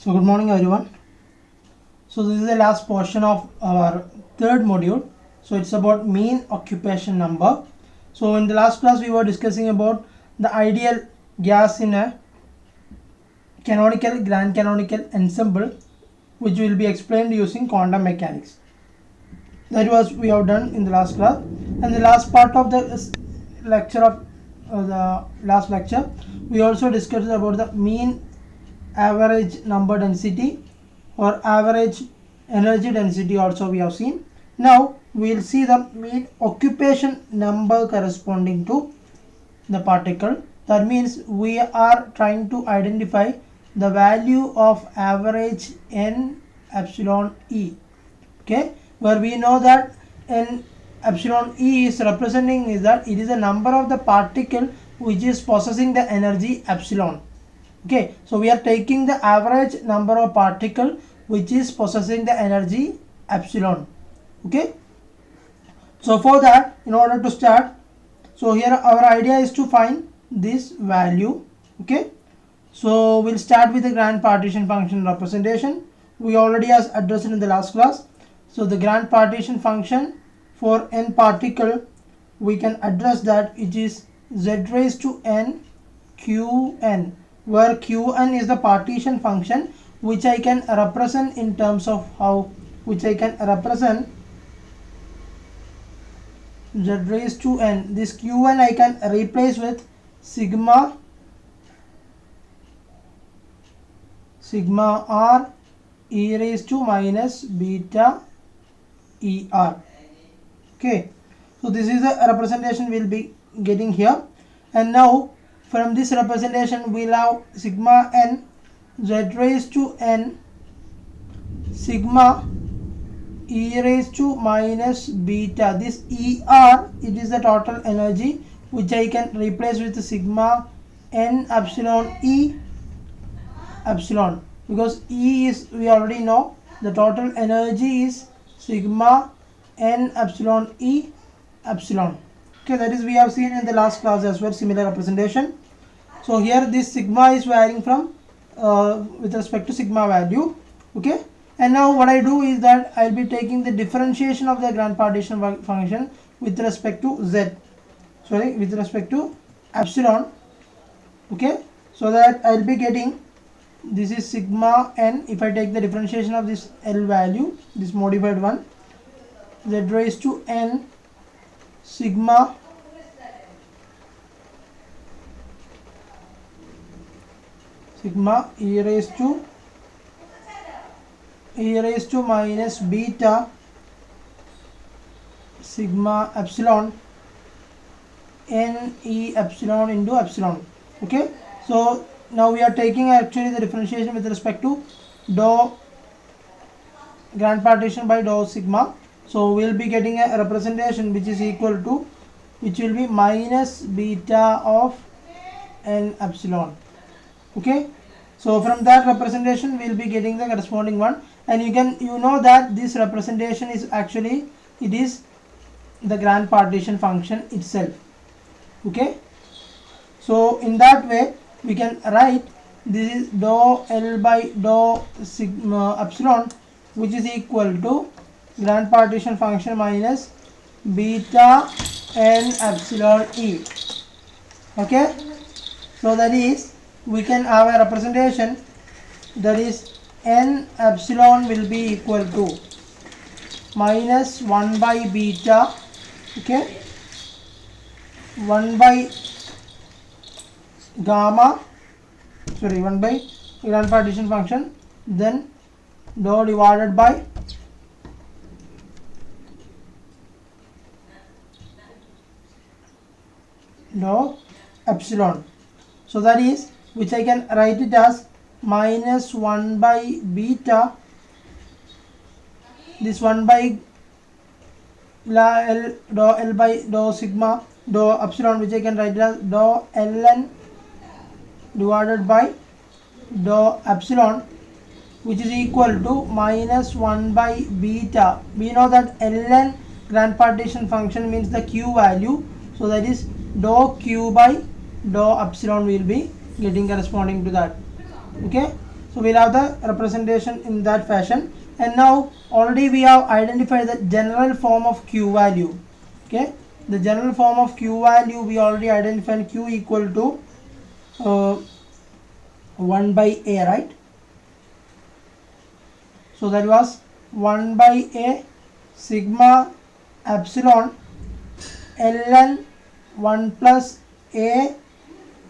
So good morning everyone. So this is the last portion of our third module. So it's about mean occupation number. So in the last class we were discussing about the ideal gas in a canonical grand canonical ensemble, which will be explained using quantum mechanics. That was we have done in the last class, and the last part of the lecture of the last lecture we also discussed about the mean average number density or average energy density also we have seen. Now we will see the mean occupation number corresponding to the particle. That means we are trying to identify the value of average n epsilon e, okay, where we know that n epsilon e is representing is that it is a number of the particle which is possessing the energy epsilon. Okay, so we are taking the average number of particle which is possessing the energy epsilon. Okay, so for that, in order to start, so here our idea is to find this value. Okay, so we'll start with the grand partition function representation. We already has addressed it in the last class. So the grand partition function for n particle, we can address that it is z raised to n qn, where qn is the partition function which I can represent in terms of how, which I can represent z raised to n. This qn I can replace with sigma r e raised to minus beta er. Okay, so this is the representation we'll be getting here, and now from this representation we'll have sigma n z raised to n sigma e raised to minus beta. This er, it is the total energy which I can replace with sigma n epsilon e epsilon, because E is, we already know the total energy is sigma n epsilon E epsilon. Okay, that is we have seen in the last class as well, similar representation. So here this sigma is varying from with respect to sigma value. Okay, and now what I do is that I will be taking the differentiation of the grand partition function with respect to z, sorry, with respect to epsilon. Okay, so that I will be getting, this is sigma n, if I take the differentiation of this L value, this modified one, z raised to n sigma e raised to minus beta sigma epsilon n e epsilon into epsilon. Okay, so now we are taking actually the differentiation with respect to dou grand partition by dou sigma. So we will be getting a representation which is equal to, which will be minus beta of n epsilon. Okay, so from that representation we will be getting the corresponding one, and you know that this representation is actually, it is the grand partition function itself. Okay, so in that way we can write this is dou L by dou sigma epsilon, which is equal to grand partition function minus beta n epsilon e. Okay, so that is, we can have a representation that is n epsilon will be equal to minus 1 by beta, okay, 1 by gamma, sorry, 1 by grand partition function, then dou divided by dou epsilon. So that is, which I can write it as minus 1 by beta, this 1 by L dou L by dou sigma dou epsilon, which I can write it as dou ln divided by dou epsilon, which is equal to minus 1 by beta. We know that ln grand partition function means the q value, so that is dou q by dou epsilon will be getting corresponding to that. Okay, So we'll have the representation in that fashion. And now already we have identified the general form of Q value. Okay, the general form of Q value we already identified, Q equal to 1 by A, right? So that was 1 by A sigma epsilon ln 1 plus A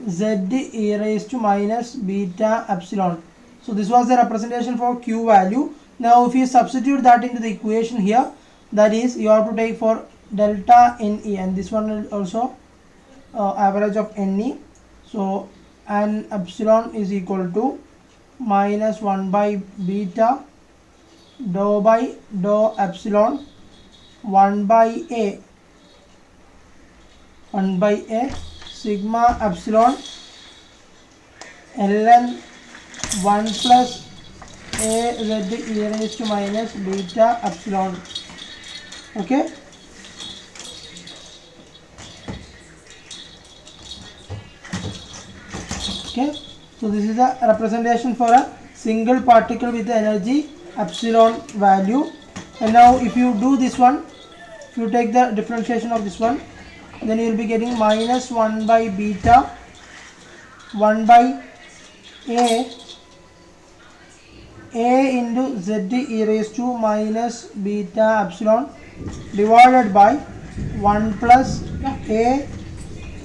z e raised to minus beta epsilon. So this was the representation for Q value. Now if you substitute that into the equation here, that is you have to take for delta Ne, and this one is also average of Ne. So n epsilon is equal to minus 1 by beta dou by dou epsilon 1 by A sigma epsilon ln 1 plus A z e raised to minus beta epsilon. Okay, so this is a representation for a single particle with the energy epsilon value. And now if you do this one, if you take the differentiation of this one, then you will be getting minus 1 by beta 1 by A into z e raised to minus beta epsilon divided by 1 plus A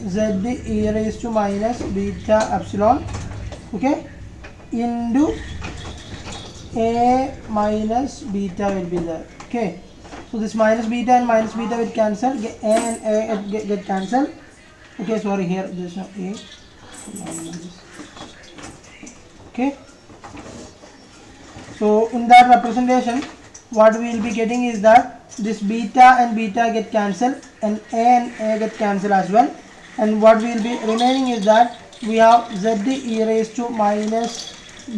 z e raised to minus beta epsilon, okay, into A minus beta will be there. Okay, so this minus beta and minus beta will cancel, A and A get cancelled. Okay, sorry, here there's no A. Okay, so in that representation what we will be getting is that this beta and beta get cancelled and A get cancelled as well, and what will be remaining is that we have z e raised to minus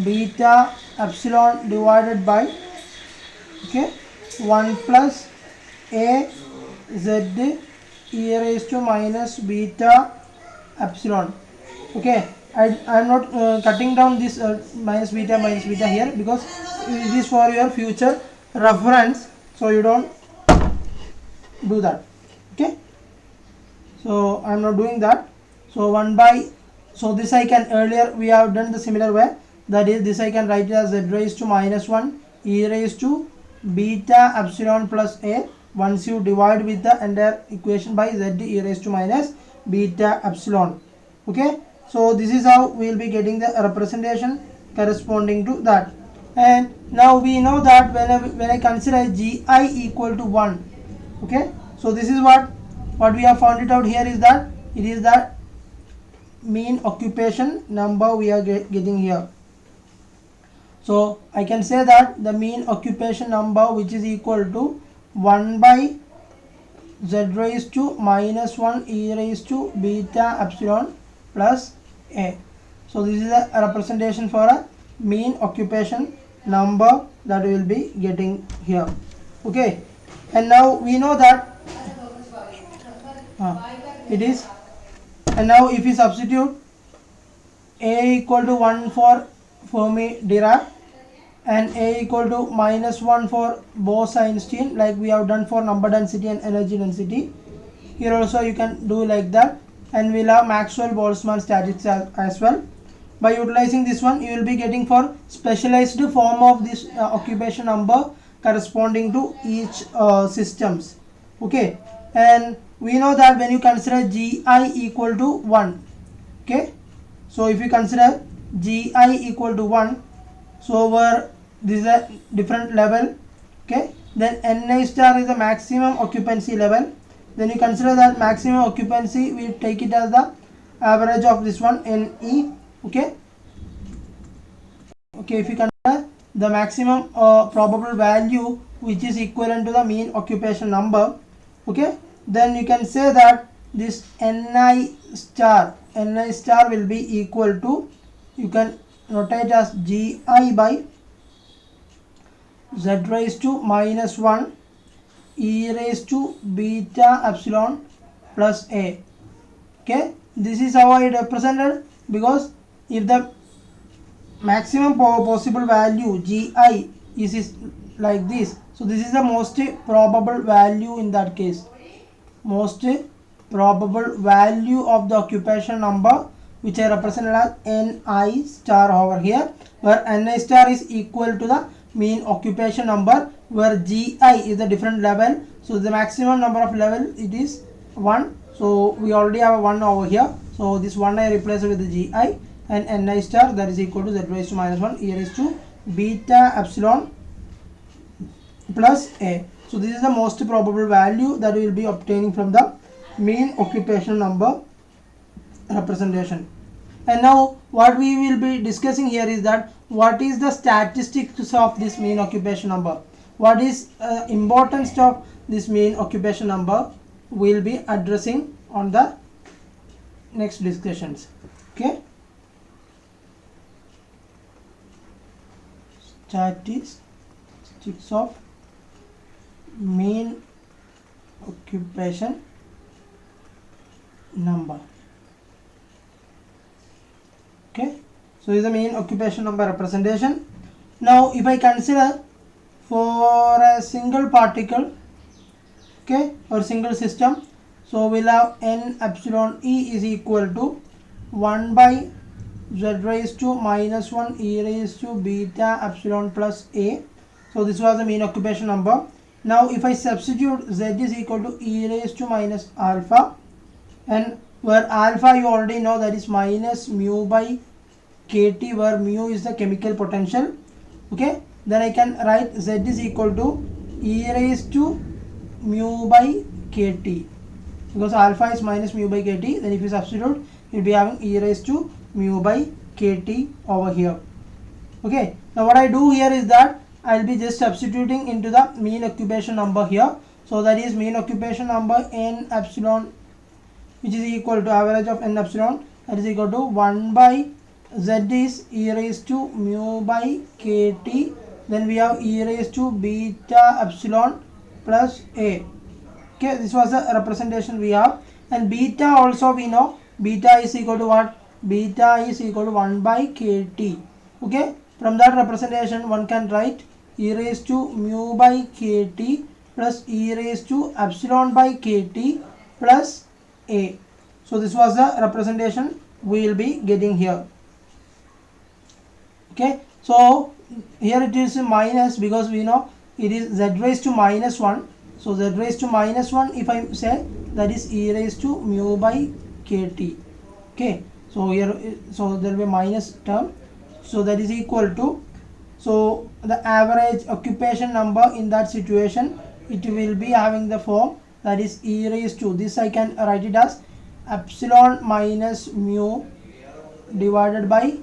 beta epsilon divided by, okay, 1 plus A z e raised to minus beta epsilon. Okay, I am not cutting down this minus beta here because it is for your future reference, so you don't do that. Okay, so I am not doing that. So 1 by, so this I can, earlier we have done the similar way, that is this I can write it as z raised to minus 1 e raised to beta epsilon plus A once you divide with the entire equation by z e raised to minus beta epsilon. Okay, so this is how we will be getting the representation corresponding to that. And now we know that when I consider Gi equal to 1, okay, so this is what we have found it out here is that it is the mean occupation number we are getting here. So I can say that the mean occupation number, which is equal to 1 by z raised to minus 1 e raised to beta epsilon plus A. So this is a representation for a mean occupation number that we will be getting here. Okay, and now we know that it is, and now if we substitute A equal to 1 for Fermi-Dirac and A equal to minus 1 for Bose-Einstein, like we have done for number density and energy density, here also you can do like that, and we'll have Maxwell-Boltzmann statistics as well. By utilizing this one, you will be getting for specialized form of this occupation number corresponding to each systems. Okay, and we know that when you consider Gi equal to 1, okay, so if you consider Gi equal to 1, so where this is a different level, okay, then Ni star is the maximum occupancy level, then you consider that maximum occupancy, we take it as the average of this one Ne. Okay, if you consider the maximum probable value which is equivalent to the mean occupation number, okay, then you can say that this Ni star will be equal to, you can notate as Gi by z raised to minus 1 e raised to beta epsilon plus A. Okay, this is how I represented, because if the maximum possible value gi is like this. So this is the most probable value in that case. Most probable value of the occupation number, which I represented as ni star over here, where ni star is equal to the mean occupation number, where gi is the different level. So the maximum number of level it is 1. So we already have a 1 over here. So this 1 I replace with the gi, and ni star that is equal to z raised to minus 1 e raised to beta epsilon plus a. So this is the most probable value that we will be obtaining from the mean occupation number representation. And now what we will be discussing here is that what is the statistics of this mean occupation number, what is importance of this mean occupation number, we will be addressing on the next discussions. Okay, statistics of mean occupation number. Okay, so this is the mean occupation number representation. Now if I consider for a single particle, okay, or single system, so we'll have n epsilon e is equal to 1 by z raised to minus 1 e raised to beta epsilon plus a. So this was the mean occupation number. Now if I substitute z is equal to e raised to minus alpha, and where alpha you already know that is minus mu by kt, where mu is the chemical potential. Okay, then I can write z is equal to e raised to mu by kt, because alpha is minus mu by kt. Then if you substitute, you'll be having e raised to mu by kt over here. Okay, now what I do here is that I'll be just substituting into the mean occupation number here. So that is mean occupation number n epsilon, which is equal to average of n epsilon, that is equal to 1 by z is e raised to mu by kt, then we have e raised to beta epsilon plus a. Okay, this was the representation we have. And beta also we know, beta is equal to what? Beta is equal to 1 by kt. Okay, from that representation one can write e raised to mu by kt plus e raised to epsilon by kt plus a. So this was the representation we will be getting here. Okay, so here it is minus, because we know it is z raised to minus 1. So z raised to minus 1, if I say, that is e raised to mu by kt. Okay, so here, so there will be minus term, so that is equal to, so the average occupation number in that situation, it will be having the form that is e raised to, this I can write it as epsilon minus mu divided by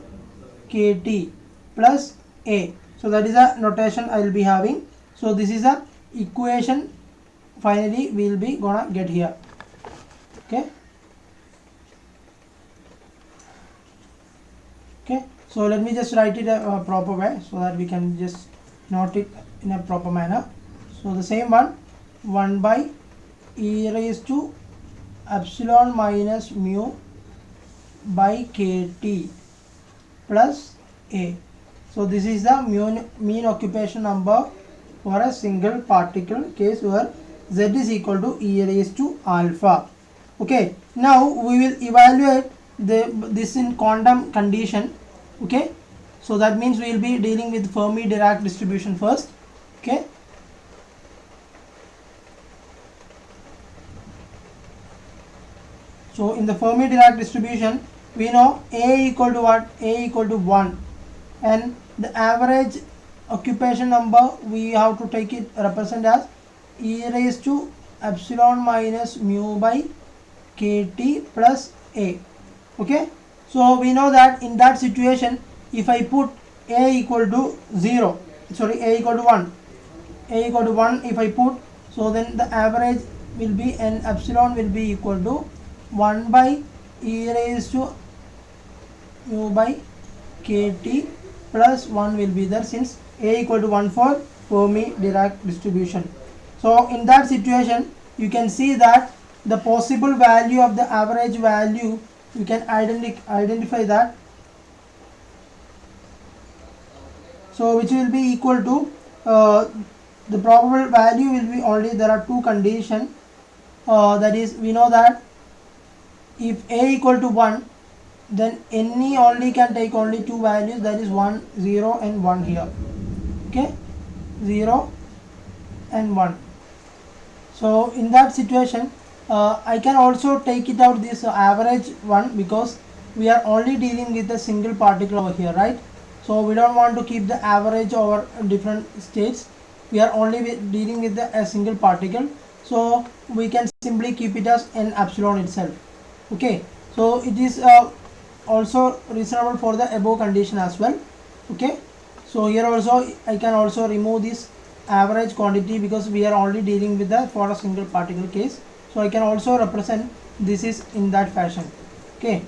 kt plus a. So that is a notation I will be having. So this is a equation finally we will be gonna get here. Okay, okay, so let me just write it a proper way, so that we can just note it in a proper manner. So the same one, 1 by e raised to epsilon minus mu by kt plus a. So this is the mean occupation number for a single particle case, where z is equal to e raised to alpha. Okay, now we will evaluate this in quantum condition. Okay, so that means we will be dealing with Fermi-Dirac distribution first. Okay, so in the Fermi-Dirac distribution we know a equal to what? A equal to 1, and the average occupation number we have to take it represent as e raised to epsilon minus mu by kt plus a. Okay, so we know that in that situation, if I put a equal to 0, sorry, a equal to 1, a equal to 1 if I put, so then the average will be, n epsilon will be equal to 1 by e raised to mu by kt plus 1 will be there, since a equal to 1 for Fermi-Dirac distribution. So in that situation you can see that the possible value of the average value, you can identify that so which will be equal to the probable value will be only, there are two conditions, that is we know that if a equal to 1, then any only can take only two values, that is 1 0 and 1 here. Okay, 0 and 1. So in that situation I can also take it out this average one, because we are only dealing with a single particle over here, right? So we don't want to keep the average over different states, we are only dealing with a single particle, so we can simply keep it as n epsilon itself. Okay, so it is also reasonable for the above condition as well. Okay, so here also I can also remove this average quantity, because we are only dealing with the for a single particle case, so I can also represent this is in that fashion. Okay,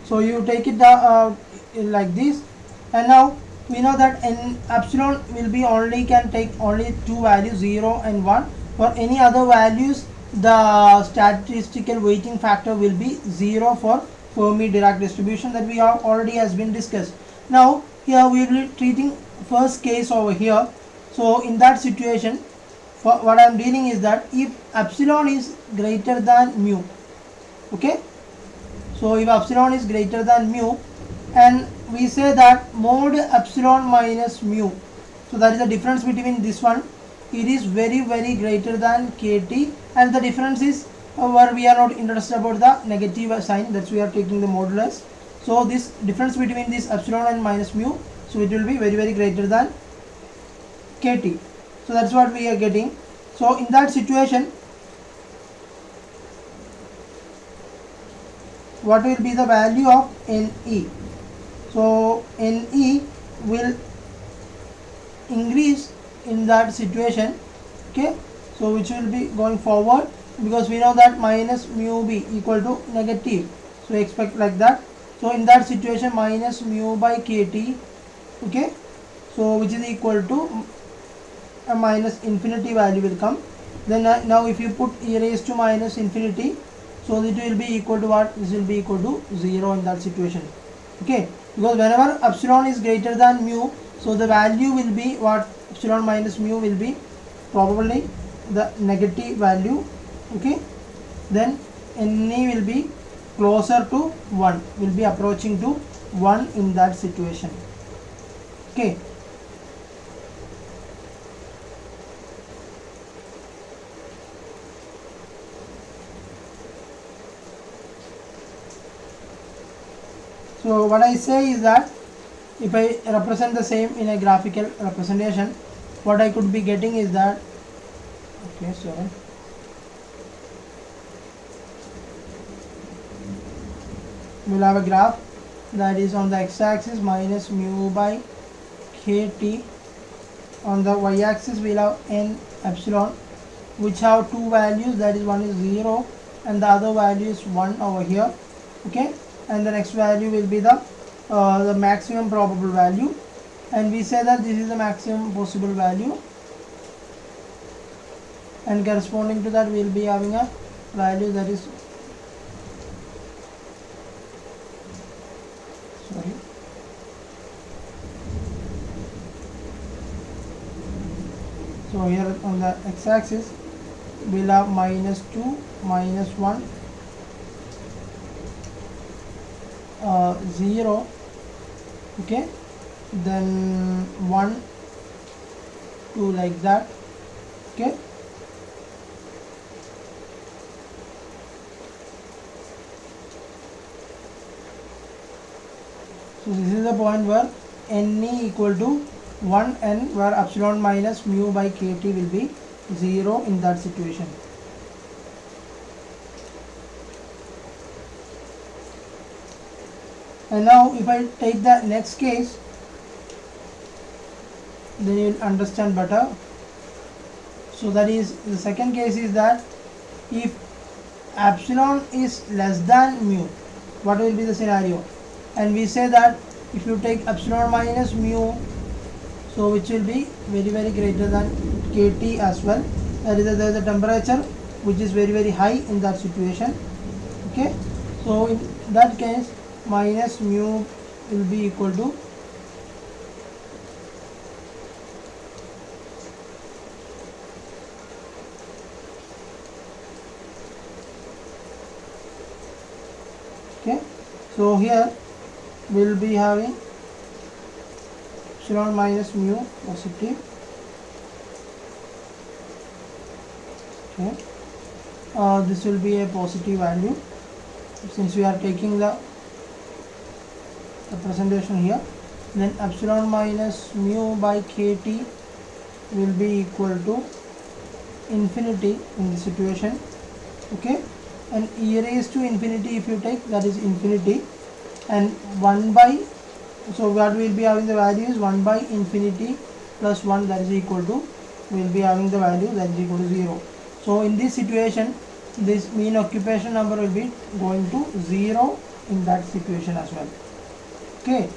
so you take it like this, and now we know that n epsilon will be only can take only two values, 0 and 1. For any other values, the statistical weighting factor will be 0 for Fermi-Dirac distribution, that we have already has been discussed. Now here we will be treating first case over here. So in that situation, for what I am dealing is that if epsilon is greater than mu, okay, so if epsilon is greater than mu, and we say that mod epsilon minus mu, so that is the difference between this one, it is very greater than kt, and the difference is where we are not interested about the negative sign, that's we are taking the modulus. So this difference between this epsilon and minus mu, so it will be very greater than kt, so that's what we are getting. So in that situation, what will be the value of Ne? So Ne will increase in that situation. Okay, so which will be going forward, because we know that minus mu b equal to negative, so expect like that. So in that situation, minus mu by kt, okay, so which is equal to a minus infinity value will come. Then now if you put e raised to minus infinity, so it will be equal to what? This will be equal to 0 in that situation. Okay, because whenever epsilon is greater than mu, so the value will be what? Epsilon minus mu will be probably the negative value. Okay, then Ne will be closer to 1, will be approaching to 1 in that situation. Okay, so what I say is that if I represent the same in a graphical representation, what I could be getting is that, okay, sorry, we'll have a graph that is on the x-axis minus mu by kt, on the y-axis we'll have n epsilon, which have two values, that is one is 0 and the other value is 1 over here. Okay, and the next value will be the maximum probable value, and we say that this is the maximum possible value, and corresponding to that we will be having a value that is, sorry, so here on the x-axis we'll have minus 2, minus 1, 0, okay, then 1, 2 like that. Okay, so this is the point where Ne equal to 1 and where epsilon minus mu by kt will be 0 in that situation. And now if I take the next case, then you will understand better. So that is, the second case is that if epsilon is less than mu, what will be the scenario? And we say that if you take epsilon minus mu, so which will be very greater than kt as well, that is there is a temperature which is very high in that situation. Okay, so in that case minus mu will be equal to So here we'll be having epsilon minus mu positive. Okay, this will be a positive value since we are taking the representation here. Then epsilon minus mu by kt will be equal to infinity in this situation. Okay, and e raised to infinity, if you take, that is infinity, and 1 by, so what we will be having the value is 1 by infinity plus 1, that is equal to, we will be having the value that is equal to 0. So in this situation, this mean occupation number will be going to 0 in that situation as well. Okay.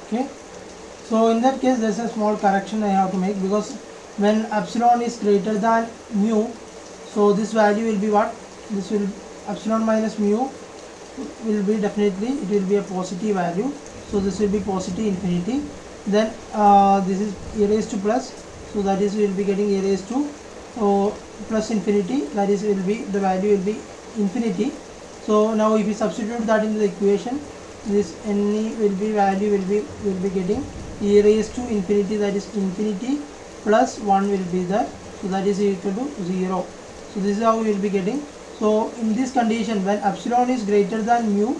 Okay, so in that case there's a small correction I have to make, because when epsilon is greater than mu, so this value will be what? This will, epsilon minus mu will be definitely, it will be a positive value, so this will be positive infinity. Then this is e raised to plus, so that is we will be getting e raised to plus infinity, that is will be, the value will be infinity. So now if we substitute that into the equation, this ne will be, value will be getting e raised to infinity, that is infinity plus 1 will be there, so that is equal to 0. So this is how we will be getting. So in this condition, when epsilon is greater than mu,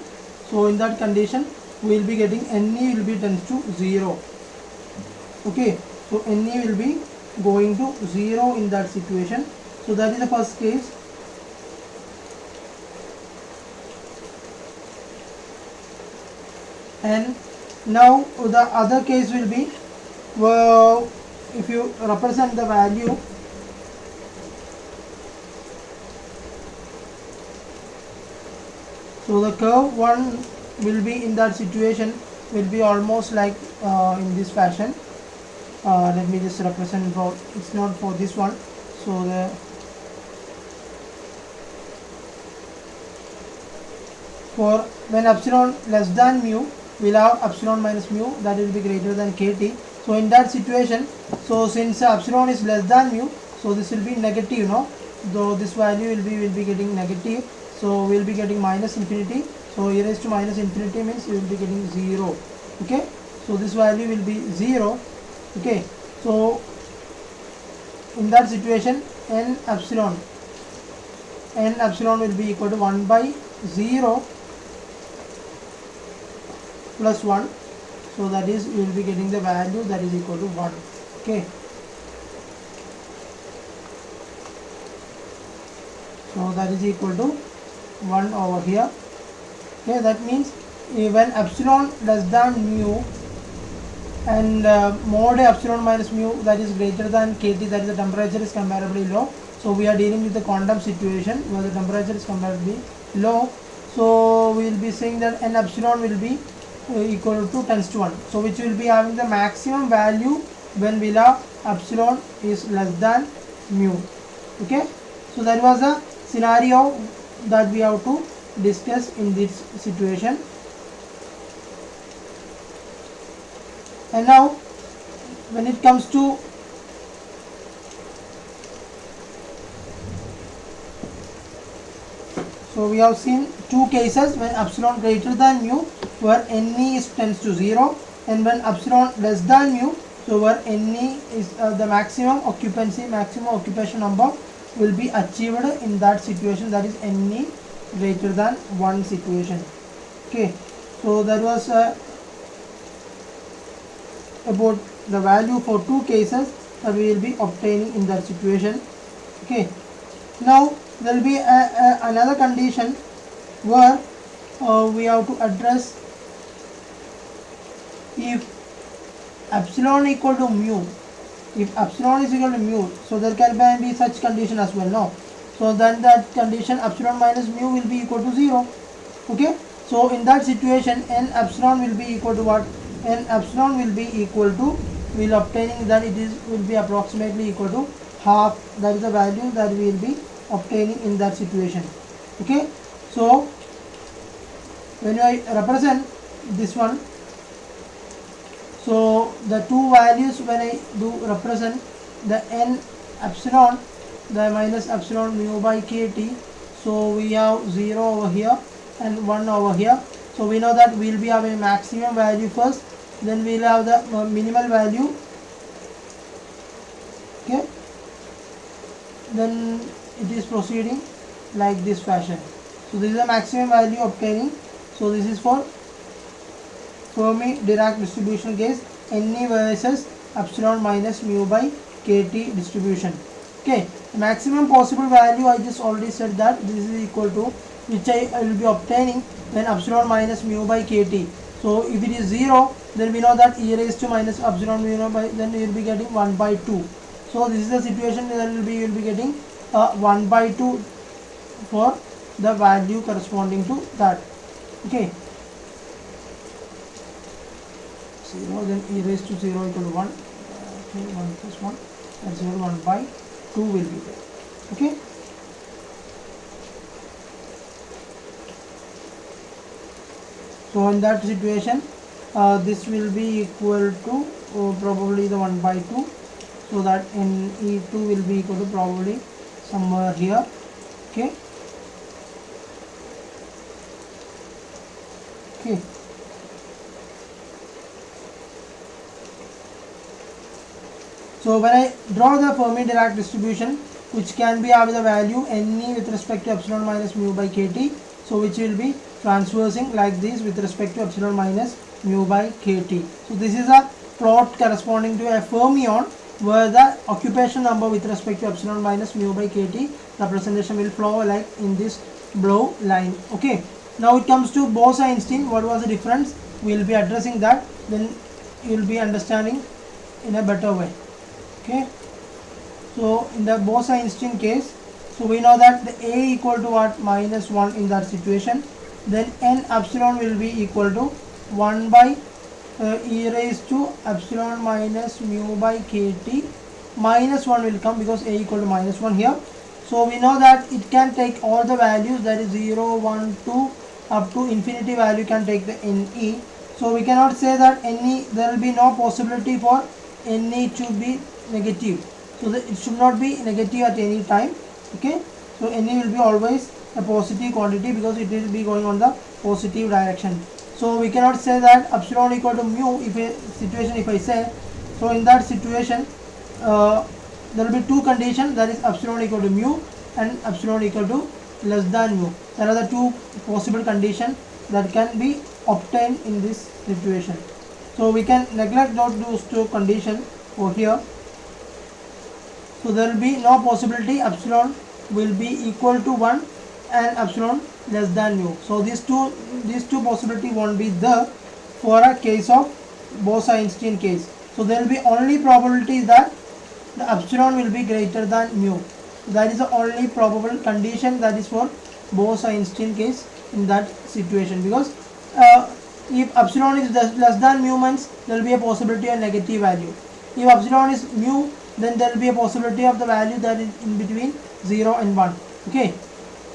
so in that condition we will be getting ne will be tends to 0. Okay, so ne will be going to 0 in that situation. So that is the first case. And now the other case will be, well, if you represent the value, so the curve 1 will be in that situation, will be almost like in this fashion. Let me just represent for, it's not for this one, so the for when epsilon less than mu, we'll have epsilon minus mu, that will be greater than kt. So in that situation, so since epsilon is less than mu, so this will be negative, no, though this value will be getting negative, so we'll be getting minus infinity. So e raised to minus infinity means you will be getting 0. Okay, so this value will be 0. Okay, so in that situation n epsilon will be equal to 1 by 0 plus 1, so that is we will be getting the value that is equal to 1. Okay, so that is equal to 1 over here. Okay, that means when epsilon less than mu and mod epsilon minus mu, that is greater than kt, that is the temperature is comparably low. So we are dealing with the quantum situation where the temperature is comparably low. So we will be saying that n epsilon will be equal to tends to 1. So which will be having the maximum value when villa epsilon is less than mu. Okay, so that was a scenario that we have to discuss in this situation. And now when it comes to so we have seen two cases when epsilon greater than mu, where ne is tends to 0, and when epsilon less than mu, so where ne is the maximum occupation number will be achieved in that situation, that is ne greater than 1 situation. Okay, so that was about the value for two cases that we will be obtaining in that situation. Okay, now there will be another condition where we have to address if epsilon equal to mu. If epsilon is equal to mu, so there can be such condition as well, no? So then that condition epsilon minus mu will be equal to 0. Okay, so in that situation n epsilon will be equal to what? N epsilon will be equal to, we will obtaining that it is will be approximately equal to half, that is the value that we will be obtaining in that situation. Okay, so when I represent this one, so the two values when I do represent the n epsilon, the minus epsilon mu by kt, so we have 0 over here and 1 over here. So we know that we will be having maximum value first, then we will have the minimal value. Okay, then it is proceeding like this fashion. So this is the maximum value obtaining. So this is for Fermi-Dirac distribution case, Ne versus epsilon minus mu by kt distribution. Okay, the maximum possible value I just already said that this is equal to, which I will be obtaining when epsilon minus mu by kt. So if it is 0, then we know that e raised to minus epsilon mu by, then you will be getting 1 by 2. So this is the situation that you will be getting 1 by 2 for the value corresponding to that. Okay, 0, then e raised to 0 equal to 1. Okay, 1 plus 1, that's 0, 1 by 2 will be there. Okay, so in that situation this will be equal to probably the 1 by 2, so that Ne2 will be equal to probably somewhere here. Okay, okay, so when I draw the Fermi-Dirac distribution, which can be having the value Ne with respect to epsilon minus mu by kt, so which will be transversing like this with respect to epsilon minus mu by kt. So this is a plot corresponding to a fermion, where the occupation number with respect to epsilon minus mu by kt, representation will flow like in this blue line. Okay, now it comes to Bose-Einstein. What was the difference? We will be addressing that, then you will be understanding in a better way. Okay, so in the Bose-Einstein case, so we know that the A equal to what? Minus 1 in that situation. Then n epsilon will be equal to 1 by e raised to epsilon minus mu by kt. Minus 1 will come because A equal to minus 1 here. So we know that it can take all the values, that is 0, 1, 2 up to infinity value can take the Ne. So we cannot say that Ne, there will be no possibility for Ne to be negative. So that it should not be negative at any time. Okay, so Ne will be always a positive quantity because it will be going on the positive direction. So we cannot say that epsilon equal to mu if a situation, if I say, so in that situation there will be two conditions, that is epsilon equal to mu and epsilon equal to less than mu. There are the two possible conditions that can be obtained in this situation. So we can neglect those two conditions over here. So there will be no possibility epsilon will be equal to 1 and epsilon less than mu. So these two possibility won't be there for a case of Bose-Einstein case. So there will be only probability that the epsilon will be greater than mu. That is the only probable condition that is for Bose-Einstein case in that situation, because if epsilon is less than mu means there will be a possibility of negative value. If epsilon is mu, then there will be a possibility of the value that is in between 0 and 1. Okay,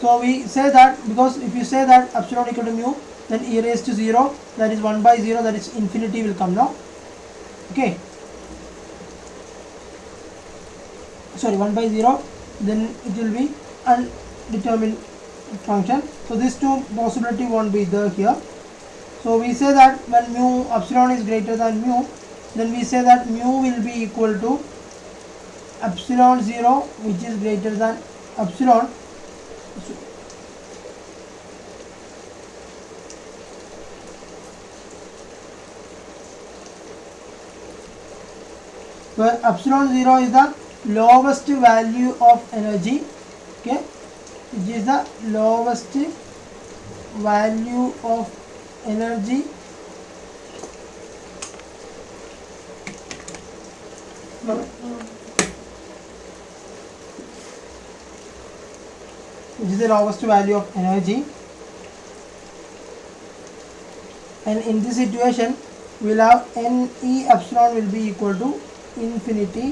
so we say that because if you say that epsilon equal to mu, then e raised to 0, that is 1 by 0, that is infinity will come now. Okay, sorry, 1 by 0, then it will be undetermined function. So these two possibility won't be there here. So we say that when mu epsilon is greater than mu, then we say that mu will be equal to epsilon 0, which is greater than epsilon. Where epsilon 0 is the lowest value of energy, okay, which is the lowest value of energy which is the lowest value of energy, and in this situation we will have Ne epsilon will be equal to infinity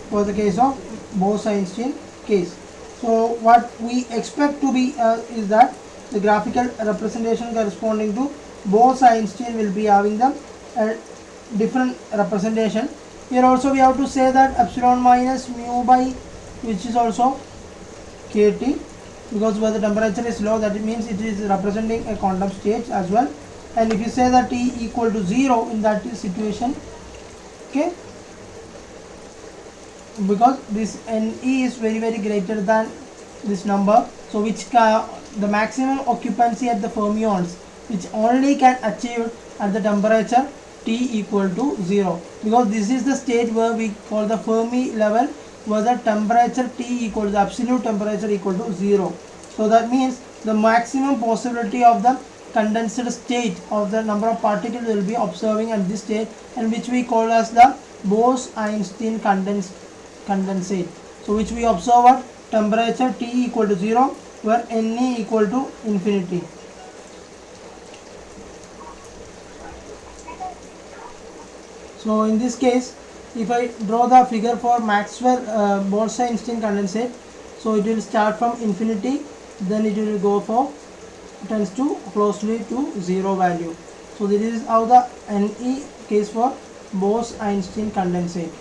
for the case of Bose-Einstein case. So what we expect to be is that the graphical representation corresponding to Bose-Einstein will be having the different representation. Here also we have to say that epsilon minus mu by, which is also kT, because where the temperature is low, that means it is representing a quantum state as well. And if you say that T equal to 0 in that situation, okay, because this Ne is very greater than this number, so which the maximum occupancy at the fermions, which only can achieve at the temperature T equal to 0, because this is the stage where we call the Fermi level, where the temperature T equal to the absolute temperature equal to 0. So that means the maximum possibility of the condensed state of the number of particles will be observing at this state, and which we call as the Bose-Einstein condensate. So which we observe at temperature T equal to 0, where Ne equal to infinity. So in this case, if I draw the figure for Maxwell Bose-Einstein condensate, so it will start from infinity, then it will go for tends to closely to 0 value. So this is how the Ne case for Bose-Einstein condensate.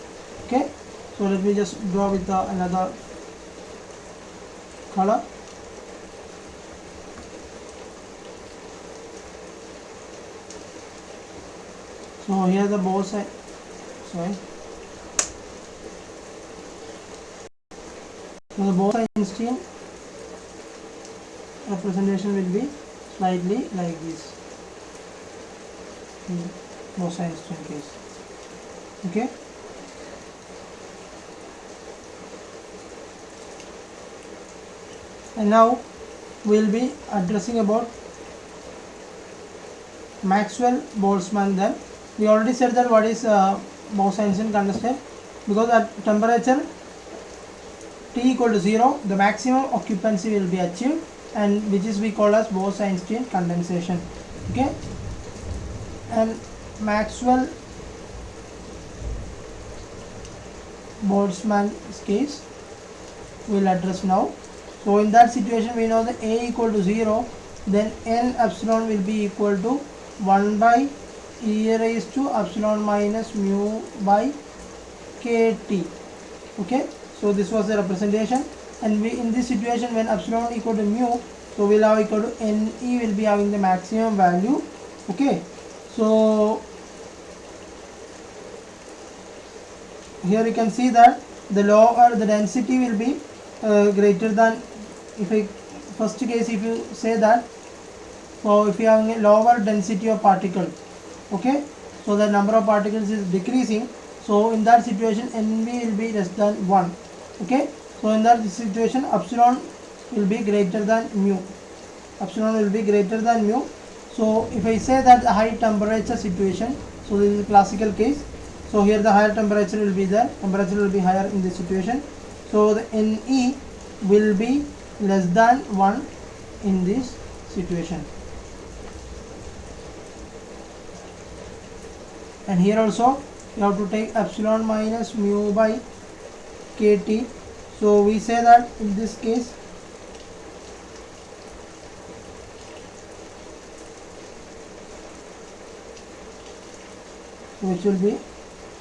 Okay, so let me just draw with another color. So here the Bose-Einstein representation will be slightly like this in Bose-Einstein case. Okay, and now we will be addressing about Maxwell-Boltzmann. Then we already said that what is Bose-Einstein condensate, because at temperature T equal to 0, the maximum occupancy will be achieved, and which is we call as Bose-Einstein condensation. Okay, and Maxwell Boltzmann's case we will address now. So in that situation we know that A equal to 0, then N epsilon will be equal to 1 by e raised to epsilon minus mu by kT. Okay, so this was the representation, and we in this situation when epsilon equal to mu, so we'll have equal to Ne will be having the maximum value. Okay, so here you can see that the lower the density will be greater than, if I first case if you say that, so if you have a lower density of particle, okay, so the number of particles is decreasing, so in that situation Nb will be less than 1. Okay, so in that situation epsilon will be greater than mu, so if I say that the high temperature situation, so this is a classical case, so here the higher temperature will be there, temperature will be higher in this situation, so the Ne will be less than 1 in this situation. And here also you have to take epsilon minus mu by kT, so we say that in this case which will be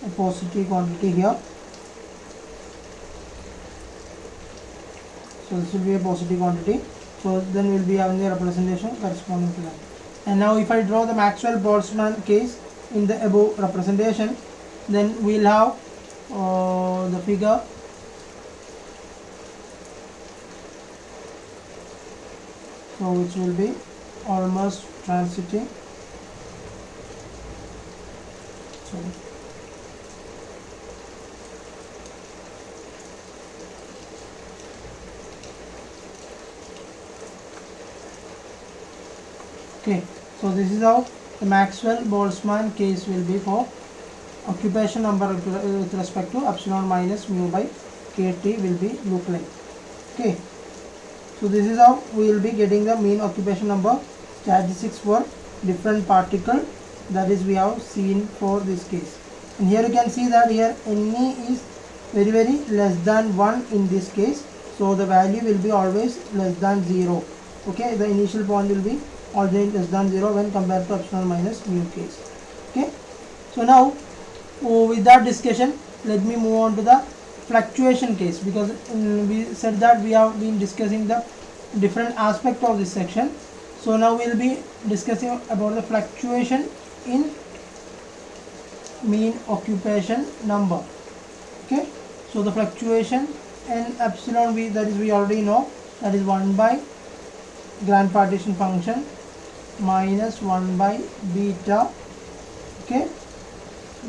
a positive quantity here, so this will be a positive quantity, so then we will be having the representation corresponding to that. And now if I draw the Maxwell-Boltzmann case in the above representation, then we will have the figure so which will be almost transiting, okay, so this is how the Maxwell-Boltzmann case will be for occupation number with respect to epsilon minus mu by kT will be look like. Okay, so this is how we will be getting the mean occupation number statistics for different particle, that is we have seen for this case. And here you can see that here Ne is very less than 1 in this case, so the value will be always less than 0. Okay, the initial point will be always less than 0 when compared to epsilon minus mu case. Okay, So now with that discussion, let me move on to the fluctuation case, because we said that we have been discussing the different aspect of this section. So now we will be discussing about the fluctuation in mean occupation number. Okay, so the fluctuation in epsilon v, that is we already know, that is 1 by grand partition function minus 1 by beta, okay,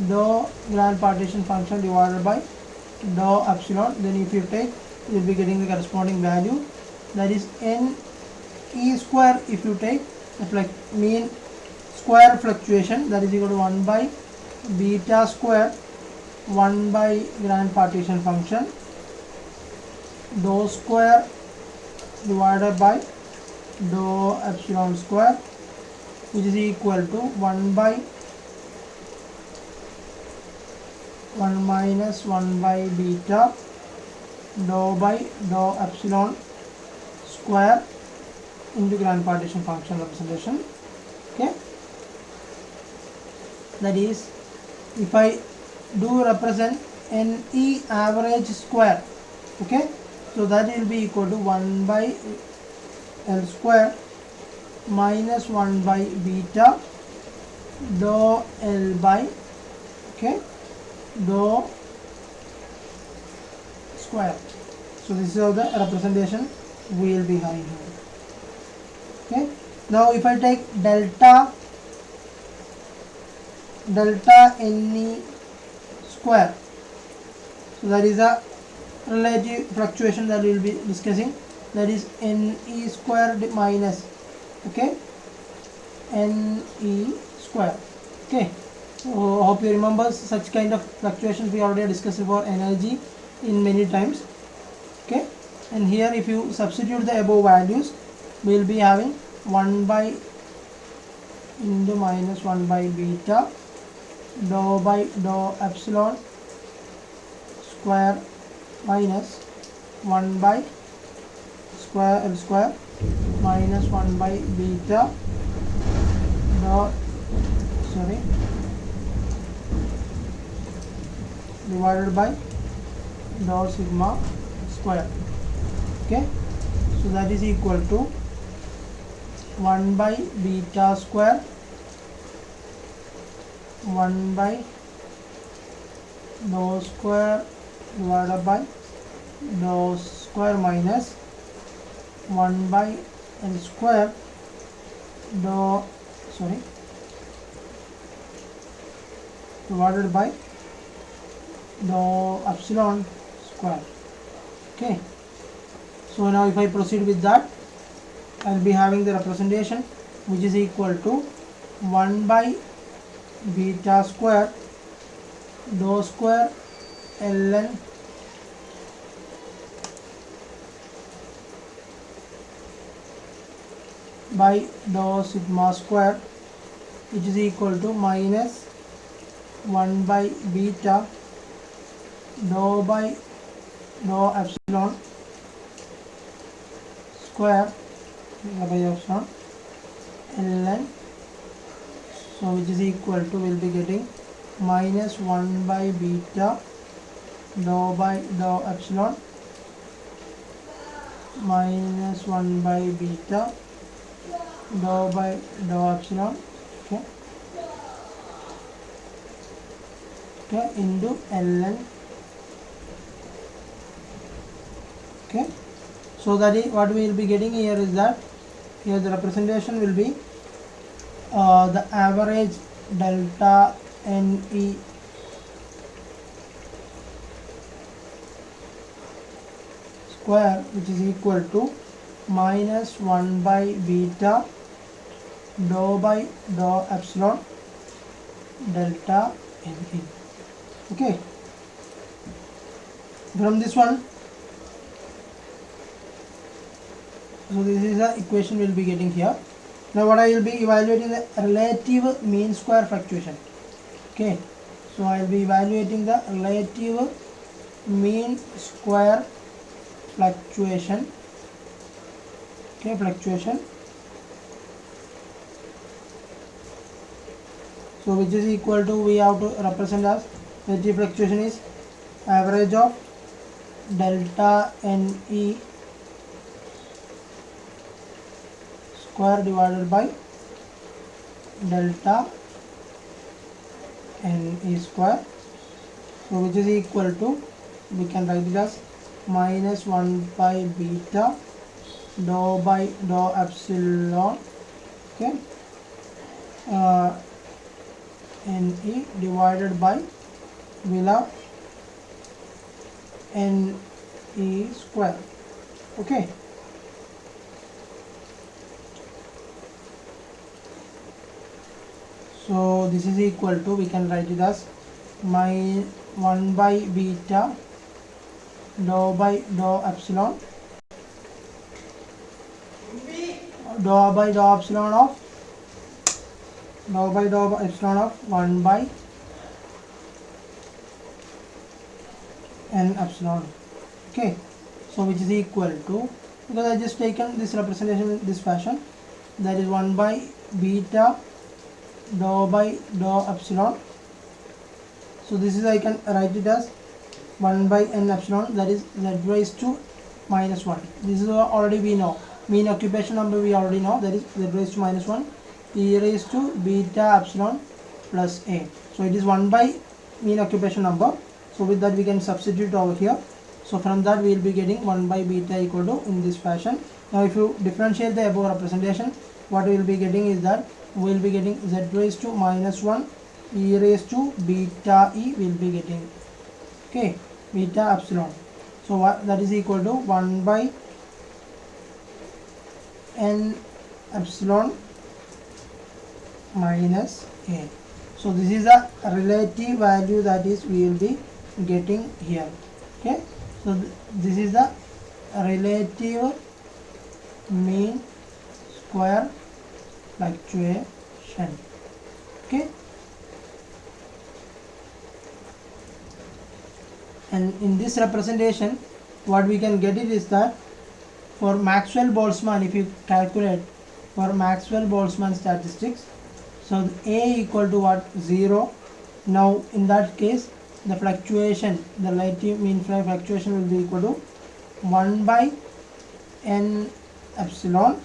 dou grand partition function divided by dou epsilon. Then if you take, you will be getting the corresponding value, that is n e square. If you take the mean square fluctuation, that is equal to 1 by beta square 1 by grand partition function dou square divided by dou epsilon square, which is equal to 1 by 1 minus 1 by beta dou by dou epsilon square into grand partition function representation. Okay, that is, if I do represent NE average square, okay, so that will be equal to 1 by L square minus 1 by beta dou L by, okay, dou square. So this is how the representation we will be having here. Okay, now if I take delta NE square, so that is a relative fluctuation that we will be discussing, that is NE square minus, okay, NE square. Okay, so hope you remember such kind of fluctuations we already discussed for energy in many times. Okay, and here if you substitute the above values, we will be having 1 by into minus 1 by beta dou by dou epsilon square minus 1 by square L square minus 1 by beta dou, sorry, divided by dou sigma square. Okay, so that is equal to 1 by beta square 1 by dou square divided by dou square minus 1 by L square dou, sorry, divided by dou epsilon square. Okay, so now if I proceed with that, I will be having the representation which is equal to 1 by beta square dou square ln by dou sigma square, which is equal to minus 1 by beta dou by dou epsilon square by epsilon ln, so which is equal to, will be getting minus 1 by beta dou by dou epsilon minus 1 by beta dou by dou epsilon, okay, okay, into ln. Okay, so that is what we will be getting here, is that here the representation will be the average delta NE square, which is equal to minus 1 by beta dou by dou epsilon delta NE. Okay, from this one, so this is the equation we will be getting here. Now what I will be evaluating the relative mean square fluctuation. Okay, so I will be evaluating the relative mean square fluctuation. Okay, fluctuation. So which is equal to, we have to represent as relative fluctuation is average of delta NE square divided by delta NE square. So which is equal to, we can write it as minus 1 by beta dou by dou epsilon, okay, NE divided by below NE square, okay. So this is equal to, we can write it as my 1 by beta dou by dou epsilon, dou by dou epsilon of 1 by n epsilon, okay. So which is equal to, because I just taken this representation in this fashion, that is 1 by beta dou by dou epsilon. So this is, I can write it as 1 by n epsilon, that is z raised to minus 1. This is already we know, mean occupation number we already know, that is z raised to minus 1 e raised to beta epsilon plus a. So it is 1 by mean occupation number. So with that we can substitute over here. So from that we will be getting 1 by beta equal to, in this fashion. Now if you differentiate the above representation, what we will be getting is that we will be getting z raised to minus 1 e raised to beta e will be getting, okay, beta epsilon. So what, that is equal to 1 by n epsilon minus a. So this is a relative value that is we will be getting here, okay. So this is the relative mean square fluctuation, okay. And in this representation what we can get it is that for Maxwell-Boltzmann, if you calculate for Maxwell-Boltzmann statistics, so A equal to what, 0. Now in that case the fluctuation, the relative mean fluctuation will be equal to 1 by n epsilon,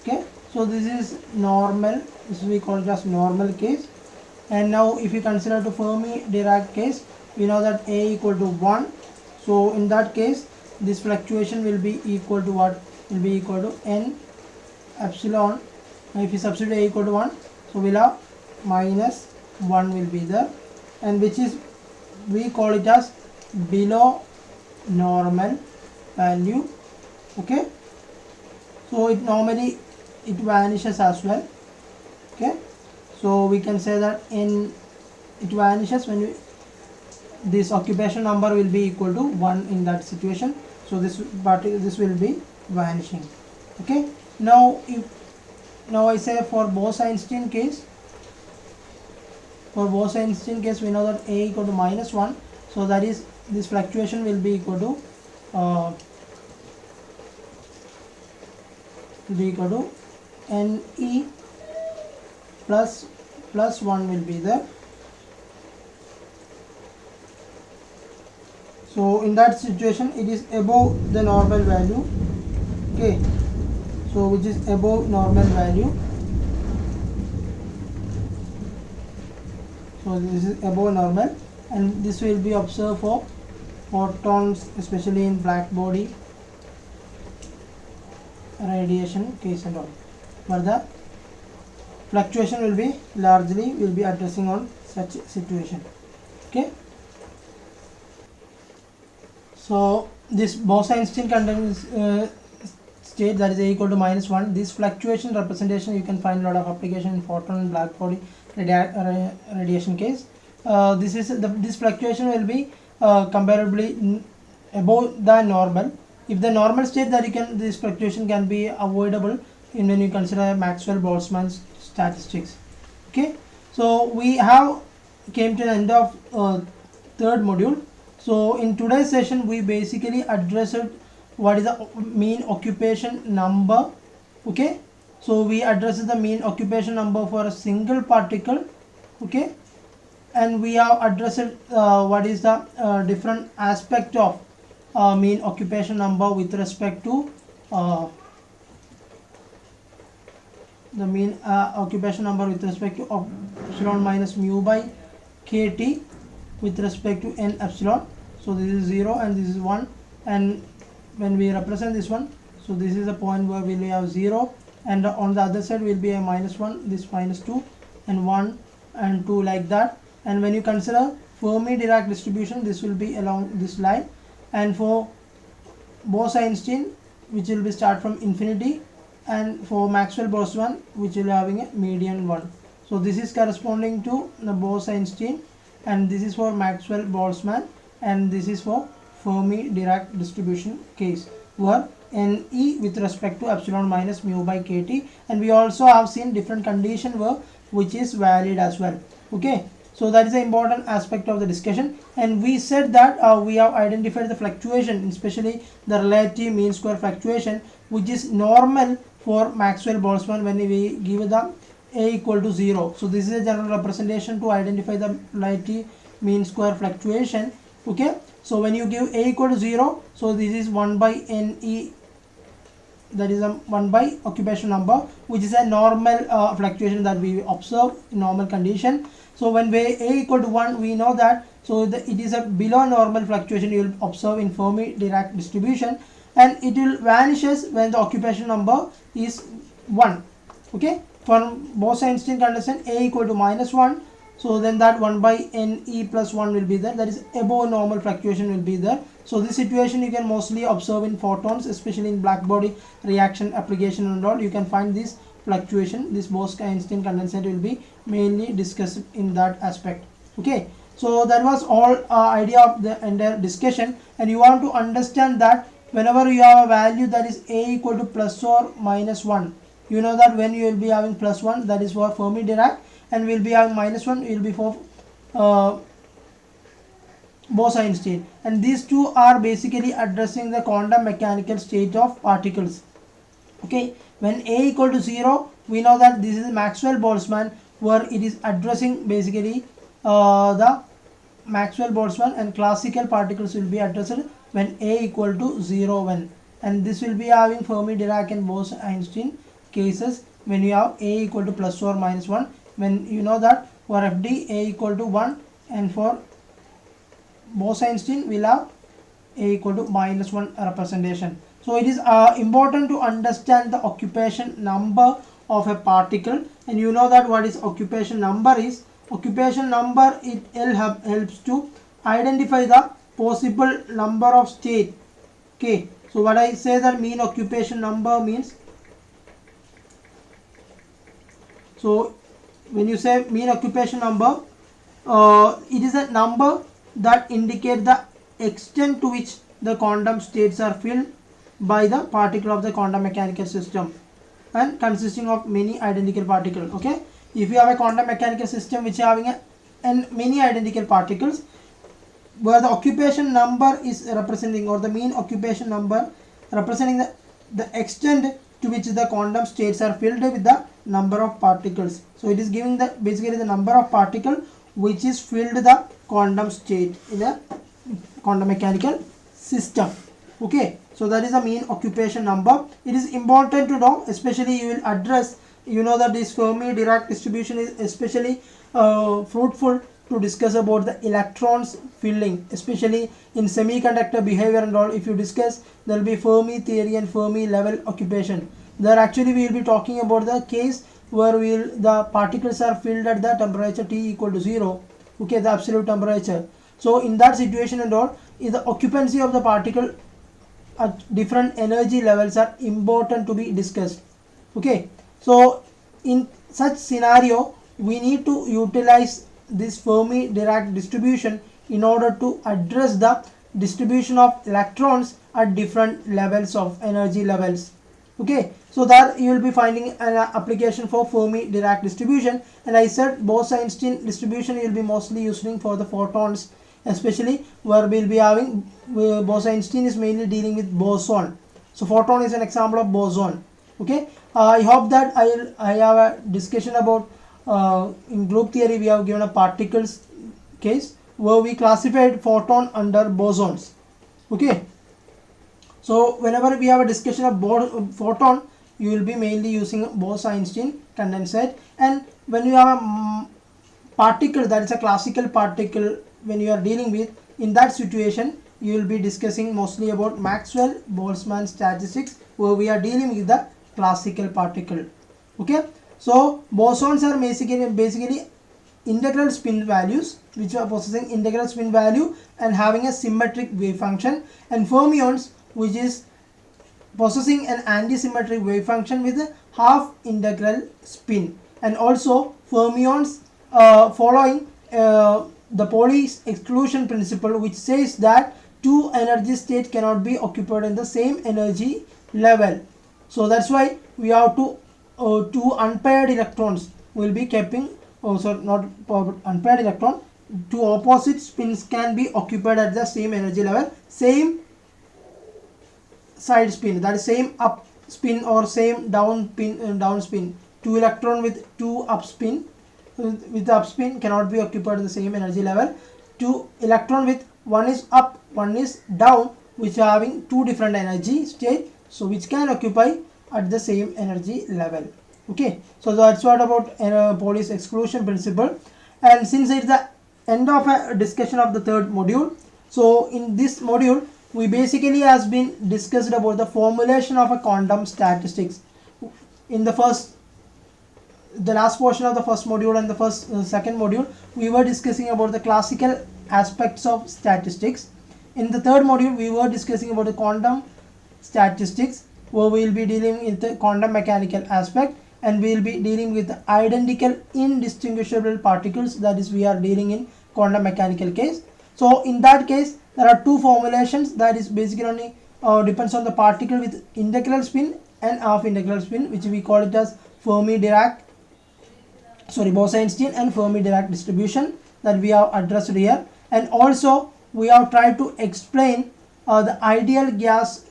okay. So this is normal, this we call it as normal case. And now if you consider the Fermi-Dirac case, we know that A equal to 1. So in that case this fluctuation will be equal to what, will be equal to n epsilon. Now if you substitute A equal to 1, so we'll have minus 1 will be there, and which is, we call it as below normal value, okay. So it normally it vanishes as well, okay. So we can say that in, it vanishes when you, this occupation number will be equal to 1 in that situation. So this will be vanishing, okay. Now if, now I say for Bose-Einstein case, for Bose-Einstein case we know that A equal to minus 1. So that is, this fluctuation will be equal to NE plus 1 will be there. So in that situation it is above the normal value, okay. So which is above normal value. So this is above normal, and this will be observed for photons, especially in black body radiation case and all, where the fluctuation will be largely, will be addressing on such situation, okay. So this Bose-Einstein contains state, that is A equal to minus 1. This fluctuation representation you can find a lot of application in photon and black body radiation case. This fluctuation will be comparably above the normal. If the normal state, that you can, this fluctuation can be avoidable in when you consider Maxwell-Boltzmann statistics, okay. So we have came to the end of third module. So in today's session we basically addressed what is the mean occupation number, okay. So we addressed the mean occupation number for a single particle, Okay, and we have addressed what is the different aspect of mean occupation number with respect to the mean occupation number with respect to epsilon minus mu by kt with respect to n epsilon. So this is 0 and this is 1, and when we represent this one, so this is a point where we will have 0, and on the other side will be a minus 1, this minus 2, and 1 and 2, like that. And when you consider Fermi-Dirac distribution, this will be along this line, and for Bose-Einstein, which will be start from infinity, and for Maxwell-Boltzmann, which will be having a median 1. So this is corresponding to the Bose-Einstein, and this is for Maxwell-Boltzmann, and this is for Fermi-Dirac distribution case, where Ne with respect to epsilon minus mu by kt, and we also have seen different condition where which is valid as well. Okay, so that is an important aspect of the discussion, and we said that we have identified the fluctuation, especially the relative mean square fluctuation, which is normal for Maxwell-Boltzmann when we give the a equal to 0. So this is a general representation to identify the relative mean square fluctuation. Okay, so when you give a equal to 0, so this is 1 by Ne, that is a 1 by occupation number, which is a normal fluctuation that we observe in normal condition. So when we a equal to 1, we know that it is a below normal fluctuation you will observe in Fermi-Dirac distribution, and it will vanishes when the occupation number is 1. Okay, for Bose-Einstein condition a equal to minus 1, so then that 1 by Ne plus 1 will be there, that is above normal fluctuation will be there. So this situation you can mostly observe in photons, especially in black body reaction application and all. You can find this fluctuation, this Bose-Einstein condensate will be mainly discussed in that aspect. Okay, so that was all idea of the entire discussion, and you want to understand that whenever you have a value that is a equal to plus or minus 1, you know that when you will be having plus 1, that is for Fermi-Dirac, and will be having minus 1 will be for Bose-Einstein, and these two are basically addressing the quantum mechanical state of particles. Okay, when a equal to 0, we know that this is Maxwell-Boltzmann, where it is addressing basically the Maxwell-Boltzmann, and classical particles will be addressed when a equal to 0 1, and this will be having Fermi-Dirac and Bose-Einstein cases when you have a equal to plus or minus 1, when you know that for FD a equal to 1, and for Bose-Einstein will have a equal to minus 1 representation. So it is important to understand the occupation number of a particle, and you know that what is occupation number is. Occupation number, it helps to identify the possible number of state. Okay, so what I say that mean occupation number means, so when you say mean occupation number, it is a number that indicate the extent to which the quantum states are filled by the particle of the quantum mechanical system, and consisting of many identical particles. Okay, if you have a quantum mechanical system which is having many identical particles, where the occupation number is representing, or the mean occupation number representing the extent to which the quantum states are filled with the number of particles. So it is giving the basically the number of particle which is filled the quantum state in a quantum mechanical system. Okay, so that is the mean occupation number. It is important to know, especially you will address, you know that this Fermi-Dirac distribution is especially fruitful to discuss about the electrons filling, especially in semiconductor behavior and all. If you discuss, there will be Fermi theory and Fermi level occupation. There actually we will be talking about the case where the particles are filled at the temperature T equal to 0. Okay, the absolute temperature. So in that situation and all, is the occupancy of the particle at different energy levels are important to be discussed. Okay, so in such scenario, we need to utilize this Fermi-Dirac distribution in order to address the distribution of electrons at different levels of energy levels. Okay, so there you will be finding an application for Fermi-Dirac distribution, and I said Bose-Einstein distribution you will be mostly using for the photons, especially where we will be having Bose-Einstein is mainly dealing with boson. So photon is an example of boson. Okay, I hope that I have a discussion about in group theory we have given a particles case where we classified photon under bosons. Okay, so whenever we have a discussion of photon, you will be mainly using Bose-Einstein condensate, and when you have a particle, that is a classical particle, when you are dealing with, in that situation you will be discussing mostly about Maxwell-Boltzmann statistics, where we are dealing with the classical particle. Okay, so bosons are basically integral spin values which are possessing integral spin value and having a symmetric wave function, and fermions which is possessing an antisymmetric wave function with a half integral spin, and also fermions following the Pauli's exclusion principle, which says that two energy states cannot be occupied in the same energy level. So that's why we have two unpaired electrons will be keeping, not unpaired electron, two opposite spins can be occupied at the same energy level, same side spin, that is same up spin or same down spin. Two electron with two up spin with the up spin cannot be occupied at the same energy level. Two electron with one is up, one is down, which are having two different energy state, so which can occupy at the same energy level. Okay, so that's what about Pauli's exclusion principle. And since it's the end of a discussion of the third module, so in this module we basically has been discussed about the formulation of a quantum statistics. In the last portion of the first module and the second module, we were discussing about the classical aspects of statistics. In the third module, we were discussing about the quantum statistics, where we will be dealing with the quantum mechanical aspect, and we will be dealing with the identical indistinguishable particles, that is we are dealing in quantum mechanical case. So in that case there are two formulations, that is basically only depends on the particle with integral spin and half integral spin, which we call it as Bose-Einstein and Fermi-Dirac distribution, that we have addressed here. And also we have tried to explain the ideal gas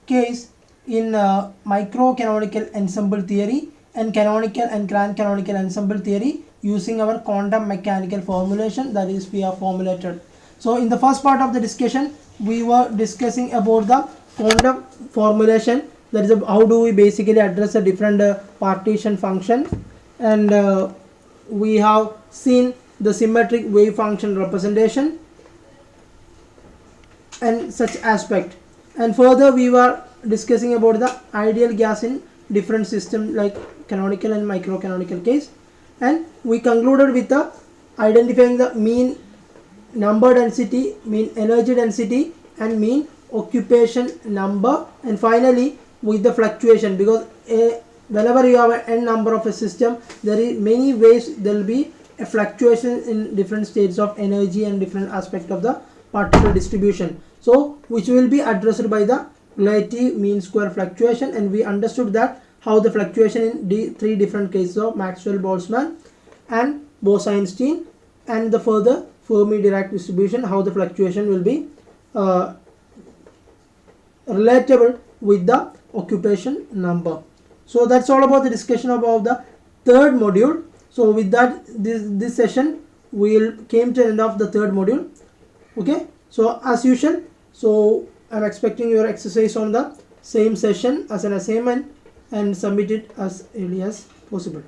case in microcanonical ensemble theory and canonical and grand canonical ensemble theory using our quantum mechanical formulation, that is we have formulated. So in the first part of the discussion we were discussing about the quantum formulation, that is how do we basically address a different partition function, and we have seen the symmetric wave function representation and such aspect. And further we were discussing about the ideal gas in different system like canonical and microcanonical case, and we concluded with the identifying the mean number density, mean energy density, and mean occupation number, and finally with the fluctuation, because whenever you have an n number of a system, there is many ways there will be a fluctuation in different states of energy and different aspect of the particle distribution, so which will be addressed by the relative mean square fluctuation. And we understood that how the fluctuation in three different cases of Maxwell-Boltzmann and Bose-Einstein and the further Fermi-Dirac distribution, how the fluctuation will be relatable with the occupation number. So that's all about the discussion about the third module. So with that, this session we came to the end of the third module. Okay, so as usual, so I'm expecting your exercise on the same session as an assignment and submit it as early as possible.